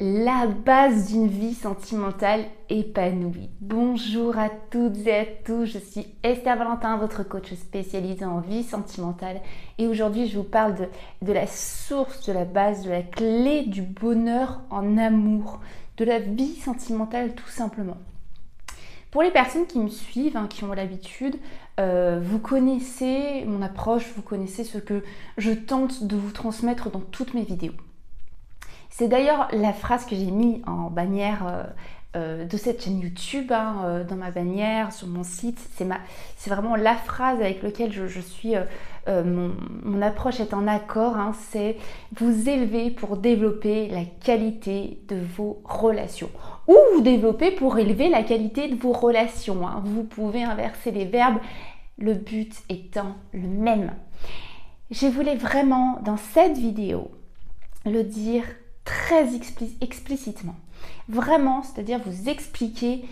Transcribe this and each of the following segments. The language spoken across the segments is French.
La base d'une vie sentimentale épanouie. Bonjour à toutes et à tous, je suis Esther Valentin, votre coach spécialisée en vie sentimentale. Et aujourd'hui, je vous parle de la source, de la base, de la clé du bonheur en amour, de la vie sentimentale tout simplement. Pour les personnes qui me suivent, qui ont l'habitude, vous connaissez mon approche, vous connaissez ce que je tente de vous transmettre dans toutes mes vidéos. C'est d'ailleurs la phrase que j'ai mis en bannière de cette chaîne YouTube, dans ma bannière, sur mon site. C'est vraiment la phrase avec laquelle je suis, mon approche est en accord. C'est vous élever pour développer la qualité de vos relations. Ou vous développer pour élever la qualité de vos relations. Vous pouvez inverser les verbes, le but étant le même. Je voulais vraiment, dans cette vidéo, le dire très explicitement. Vraiment, c'est-à-dire vous expliquer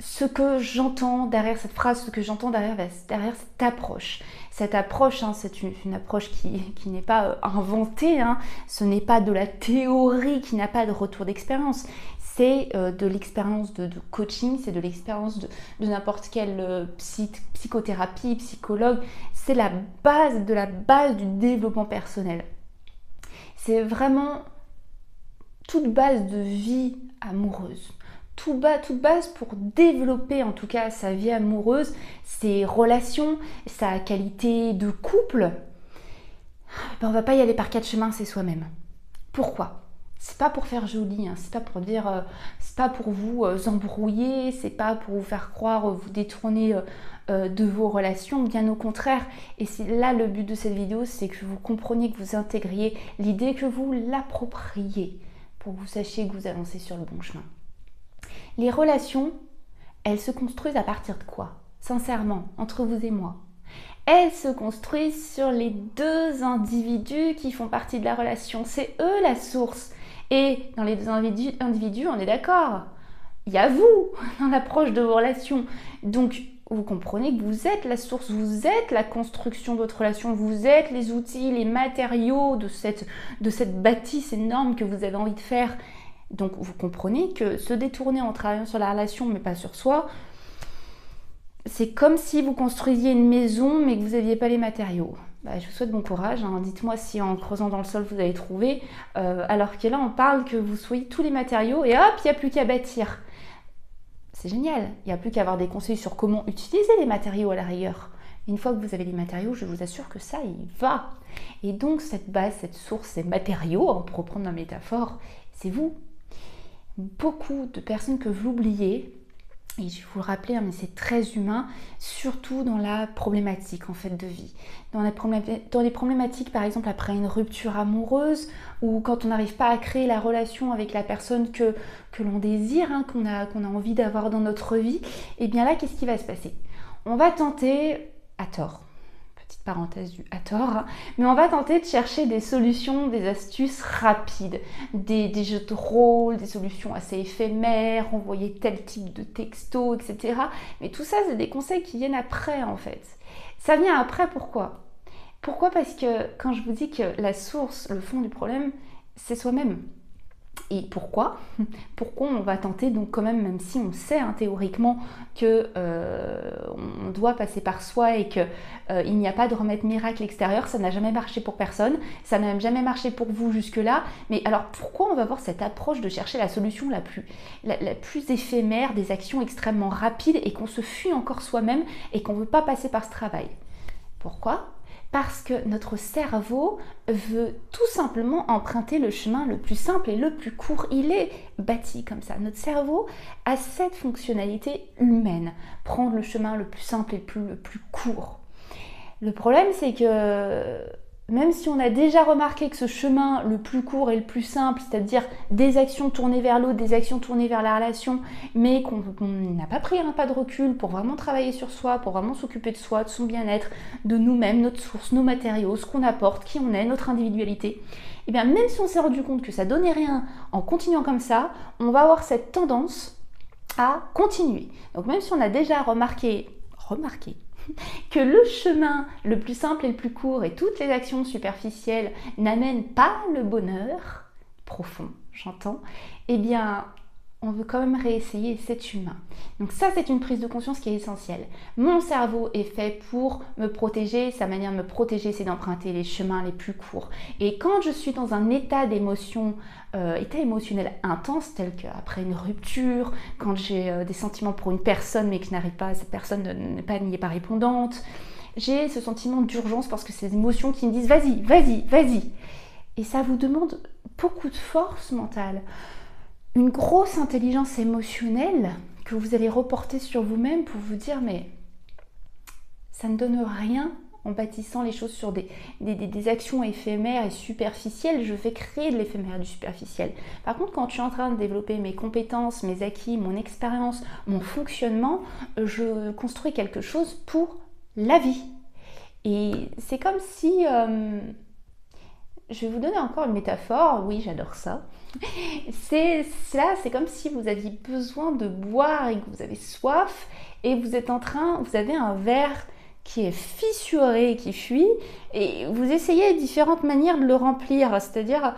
ce que j'entends derrière cette phrase, ce que j'entends derrière cette approche. Cette approche, c'est une approche qui n'est pas inventée, ce n'est pas de la théorie qui n'a pas de retour d'expérience. C'est de l'expérience de coaching, c'est de l'expérience de n'importe quelle psychothérapie, psychologue. C'est la base de la base du développement personnel. C'est vraiment toute base de vie amoureuse. Toute base pour développer en tout cas sa vie amoureuse, ses relations, sa qualité de couple. On va pas y aller par quatre chemins, c'est soi-même. Pourquoi ? C'est pas pour faire joli, c'est pas pour dire, c'est pas pour vous embrouiller, c'est pas pour vous faire croire, vous détourner de vos relations, bien au contraire. Et c'est là le but de cette vidéo, c'est que vous compreniez, que vous intégriez l'idée, que vous l'appropriez pour que vous sachiez que vous avancez sur le bon chemin. Les relations, elles se construisent à partir de quoi ? Sincèrement, entre vous et moi. Elles se construisent sur les deux individus qui font partie de la relation. C'est eux la source. Et dans les deux individus, on est d'accord. Il y a vous dans l'approche de vos relations. Donc, vous comprenez que vous êtes la source, vous êtes la construction de votre relation, vous êtes les outils, les matériaux de cette bâtisse énorme que vous avez envie de faire. Donc, vous comprenez que se détourner en travaillant sur la relation, mais pas sur soi, c'est comme si vous construisiez une maison, mais que vous n'aviez pas les matériaux. Je vous souhaite bon courage. Dites-moi si en creusant dans le sol, vous avez trouvé. Alors que là, on parle que vous soyez tous les matériaux et hop, il n'y a plus qu'à bâtir. C'est génial. Il n'y a plus qu'à avoir des conseils sur comment utiliser les matériaux à la rigueur. Une fois que vous avez les matériaux, je vous assure que ça, il va. Et donc, cette base, cette source, ces matériaux, pour reprendre ma métaphore, c'est vous. Beaucoup de personnes que vous l'oubliez, et je vais vous le rappeler, mais c'est très humain, surtout dans la problématique en fait de vie. Dans les problématiques, par exemple, après une rupture amoureuse, ou quand on n'arrive pas à créer la relation avec la personne que l'on désire, qu'on a envie d'avoir dans notre vie, et bien là, qu'est-ce qui va se passer ? On va tenter, à tort, petite parenthèse du à tort, mais on va tenter de chercher des solutions, des astuces rapides, des jeux de rôle, des solutions assez éphémères, envoyer tel type de texto, etc. Mais tout ça, c'est des conseils qui viennent après en fait. Ça vient après, pourquoi ? Pourquoi ? Parce que quand je vous dis que la source, le fond du problème, c'est soi-même. Et pourquoi ? Pourquoi on va tenter, donc quand même si on sait théoriquement que on doit passer par soi et qu'il n'y a pas de remède miracle extérieur, ça n'a jamais marché pour personne, ça n'a même jamais marché pour vous jusque-là, mais alors pourquoi on va avoir cette approche de chercher la solution la plus éphémère, des actions extrêmement rapides et qu'on se fuit encore soi-même et qu'on ne veut pas passer par ce travail ? Pourquoi ? Parce que notre cerveau veut tout simplement emprunter le chemin le plus simple et le plus court. Il est bâti comme ça. Notre cerveau a cette fonctionnalité humaine, prendre le chemin le plus simple et le plus court. Le problème, c'est que même si on a déjà remarqué que ce chemin le plus court et le plus simple, c'est-à-dire des actions tournées vers l'autre, des actions tournées vers la relation, mais qu'on n'a pas pris un pas de recul pour vraiment travailler sur soi, pour vraiment s'occuper de soi, de son bien-être, de nous-mêmes, notre source, nos matériaux, ce qu'on apporte, qui on est, notre individualité, et bien même si on s'est rendu compte que ça donnait rien en continuant comme ça, on va avoir cette tendance à continuer. Donc même si on a déjà remarqué que le chemin le plus simple et le plus court et toutes les actions superficielles n'amènent pas le bonheur profond, j'entends, eh bien, on veut quand même réessayer, c'est humain. Donc ça, c'est une prise de conscience qui est essentielle. Mon cerveau est fait pour me protéger, sa manière de me protéger, c'est d'emprunter les chemins les plus courts. Et quand je suis dans un état d'émotion, état émotionnel intense, tel qu'après une rupture, quand j'ai des sentiments pour une personne, mais que je n'arrive pas, cette personne n'y est pas répondante, j'ai ce sentiment d'urgence parce que c'est des émotions qui me disent vas-y, vas-y, vas-y. Et ça vous demande beaucoup de force mentale. Une grosse intelligence émotionnelle que vous allez reporter sur vous-même pour vous dire mais ça ne donne rien en bâtissant les choses sur des actions éphémères et superficielles. Je vais créer de l'éphémère et du superficiel. Par contre, quand je suis en train de développer mes compétences, mes acquis, mon expérience, mon fonctionnement, je construis quelque chose pour la vie. Et c'est comme si... je vais vous donner encore une métaphore, oui j'adore ça. C'est comme si vous aviez besoin de boire et que vous avez soif et vous avez un verre qui est fissuré, qui fuit et vous essayez différentes manières de le remplir, c'est-à-dire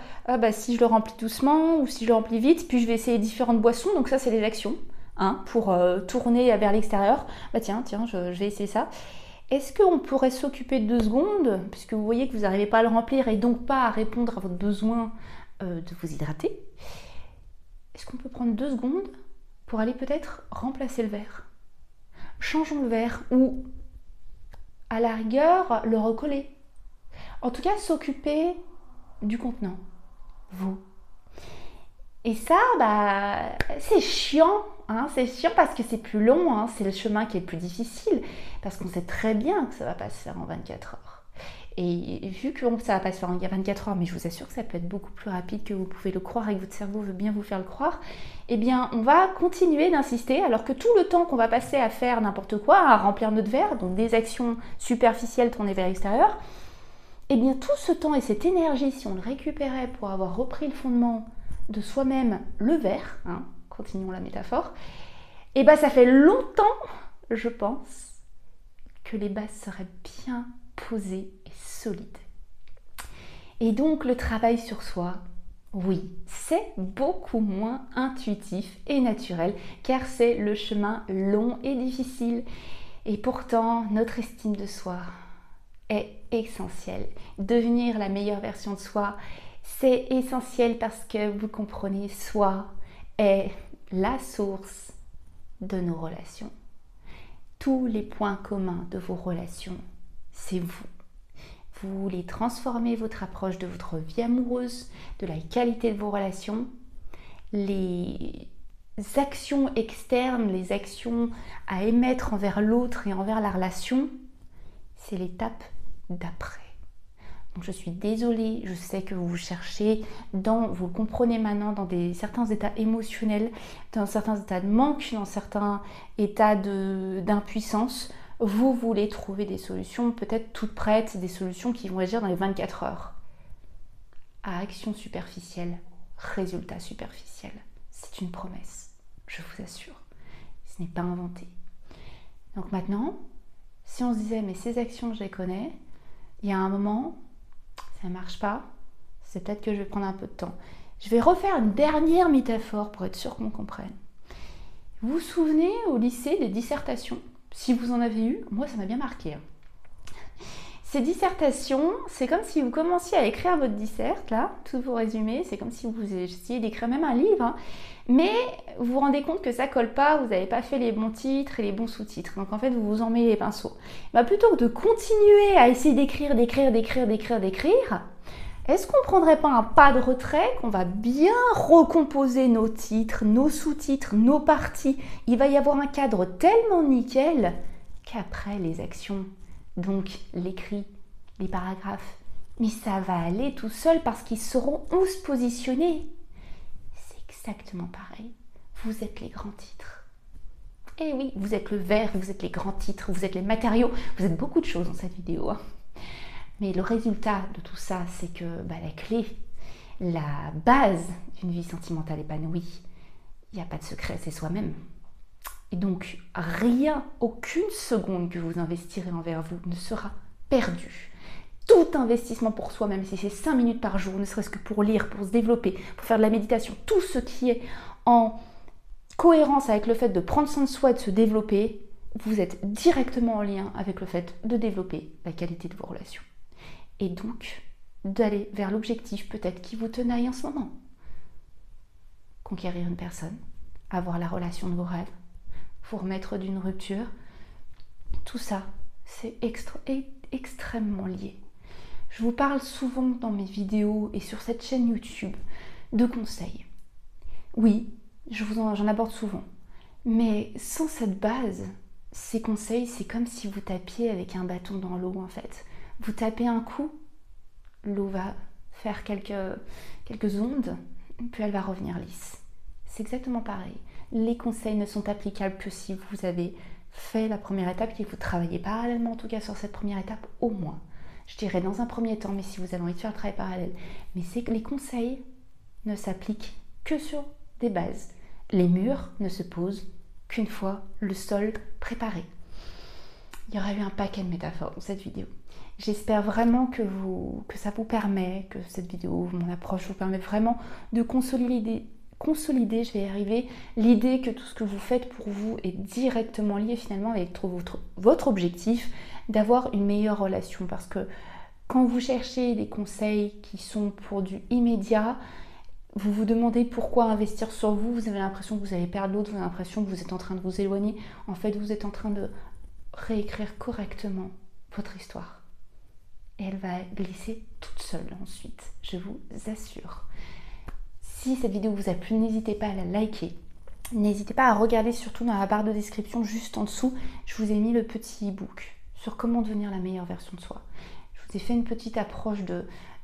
si je le remplis doucement ou si je le remplis vite, puis je vais essayer différentes boissons, donc ça c'est les actions pour tourner vers l'extérieur. Tiens, je vais essayer ça. Est-ce qu'on pourrait s'occuper de 2 secondes, puisque vous voyez que vous n'arrivez pas à le remplir et donc pas à répondre à votre besoin de vous hydrater? Est-ce qu'on peut prendre 2 secondes pour aller peut-être remplacer le verre? Changeons le verre ou à la rigueur le recoller. En tout cas, s'occuper du contenant, vous. Et ça, c'est chiant. C'est chiant parce que c'est plus long, c'est le chemin qui est le plus difficile, parce qu'on sait très bien que ça ne va pas se faire en 24 heures. Et vu que ça ne va pas se faire en 24 heures, mais je vous assure que ça peut être beaucoup plus rapide que vous pouvez le croire et que votre cerveau veut bien vous faire le croire, eh bien on va continuer d'insister, alors que tout le temps qu'on va passer à faire n'importe quoi, à remplir notre verre, donc des actions superficielles tournées vers l'extérieur, eh bien tout ce temps et cette énergie, si on le récupérait pour avoir repris le fondement de soi-même, le verre, continuons la métaphore, et ça fait longtemps, je pense, que les bases seraient bien posées et solides. Et donc le travail sur soi, oui, c'est beaucoup moins intuitif et naturel, car c'est le chemin long et difficile. Et pourtant, notre estime de soi est essentielle. Devenir la meilleure version de soi, c'est essentiel parce que vous comprenez, soi est la source de nos relations. Tous les points communs de vos relations, c'est vous. Vous voulez transformer votre approche de votre vie amoureuse, de la qualité de vos relations, les actions externes, les actions à émettre envers l'autre et envers la relation, c'est l'étape d'après. Donc je suis désolée, je sais que vous cherchez, vous comprenez maintenant dans certains états émotionnels, dans certains états de manque, dans certains états d'impuissance, vous voulez trouver des solutions peut-être toutes prêtes, des solutions qui vont agir dans les 24 heures. À action superficielle, résultat superficiel. C'est une promesse, je vous assure. Ce n'est pas inventé. Donc maintenant, si on se disait, mais ces actions, je les connais, il y a un moment, ça ne marche pas, c'est peut-être que je vais prendre un peu de temps. Je vais refaire une dernière métaphore pour être sûr qu'on comprenne. Vous vous souvenez au lycée des dissertations? Si vous en avez eu, moi ça m'a bien marqué. Ces dissertations, c'est comme si vous commenciez à écrire votre disserte, là, tous vos résumés, c'est comme si vous essayez d'écrire même un livre, mais vous vous rendez compte que ça colle pas, vous n'avez pas fait les bons titres et les bons sous-titres, donc en fait vous vous en mettez les pinceaux. Plutôt que de continuer à essayer d'écrire, est-ce qu'on ne prendrait pas un pas de retrait, qu'on va bien recomposer nos titres, nos sous-titres, nos parties? Il va y avoir un cadre tellement nickel qu'après les actions, donc l'écrit, les paragraphes, mais ça va aller tout seul parce qu'ils sauront où se positionner. C'est exactement pareil. Vous êtes les grands titres. Eh oui, vous êtes le verre, vous êtes les grands titres, vous êtes les matériaux, vous êtes beaucoup de choses dans cette vidéo. Mais le résultat de tout ça, c'est que la clé, la base d'une vie sentimentale épanouie, il n'y a pas de secret, c'est soi-même. Et donc, rien, aucune seconde que vous investirez envers vous ne sera perdue. tout investissement pour soi, même si c'est 5 minutes par jour, ne serait-ce que pour lire, pour se développer, pour faire de la méditation, tout ce qui est en cohérence avec le fait de prendre soin de soi et de se développer, vous êtes directement en lien avec le fait de développer la qualité de vos relations. Et donc, d'aller vers l'objectif peut-être qui vous tenaille en ce moment. Conquérir une personne, avoir la relation de vos rêves, vous remettre d'une rupture, tout ça, c'est extrêmement lié. Je vous parle souvent dans mes vidéos et sur cette chaîne YouTube de conseils. Oui, j'en aborde souvent. Mais sans cette base, ces conseils, c'est comme si vous tapiez avec un bâton dans l'eau en fait. Vous tapez un coup, l'eau va faire quelques ondes, puis elle va revenir lisse. C'est exactement pareil. Les conseils ne sont applicables que si vous avez fait la première étape et que vous travaillez parallèlement en tout cas sur cette première étape au moins. Je dirais dans un premier temps, mais si vous avez envie de faire le travail parallèle. Mais c'est que les conseils ne s'appliquent que sur des bases. Les murs ne se posent qu'une fois le sol préparé. Il y aura eu un paquet de métaphores dans cette vidéo. J'espère vraiment que ça vous permet, que cette vidéo, mon approche vous permet vraiment de consolider, je vais y arriver, l'idée que tout ce que vous faites pour vous est directement lié finalement avec votre objectif d'avoir une meilleure relation. Parce que quand vous cherchez des conseils qui sont pour du immédiat, vous vous demandez pourquoi investir sur vous, vous avez l'impression que vous allez perdre l'autre, vous avez l'impression que vous êtes en train de vous éloigner. En fait, vous êtes en train de réécrire correctement votre histoire. Et elle va glisser toute seule ensuite, je vous assure. Si cette vidéo vous a plu, n'hésitez pas à la liker. N'hésitez pas à regarder surtout dans la barre de description juste en dessous, je vous ai mis le petit e-book sur comment devenir la meilleure version de soi. Je vous ai fait une petite approche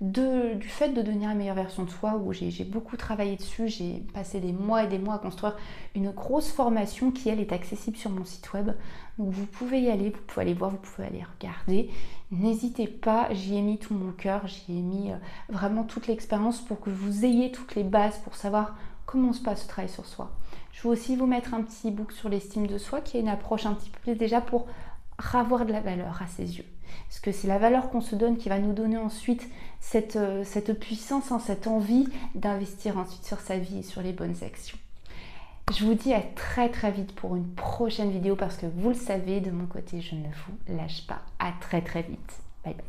du fait de devenir la meilleure version de soi où j'ai beaucoup travaillé dessus. J'ai passé des mois et des mois à construire une grosse formation qui, elle, est accessible sur mon site web. Donc vous pouvez y aller, vous pouvez aller voir, vous pouvez aller regarder. N'hésitez pas, j'y ai mis tout mon cœur, j'y ai mis vraiment toute l'expérience pour que vous ayez toutes les bases pour savoir comment se passe ce travail sur soi. Je vais aussi vous mettre un petit e-book sur l'estime de soi qui est une approche un petit peu plus déjà pour avoir de la valeur à ses yeux. Parce que c'est la valeur qu'on se donne qui va nous donner ensuite cette puissance, cette envie d'investir ensuite sur sa vie et sur les bonnes actions. Je vous dis à très très vite pour une prochaine vidéo parce que vous le savez, de mon côté, je ne vous lâche pas. À très très vite. Bye bye.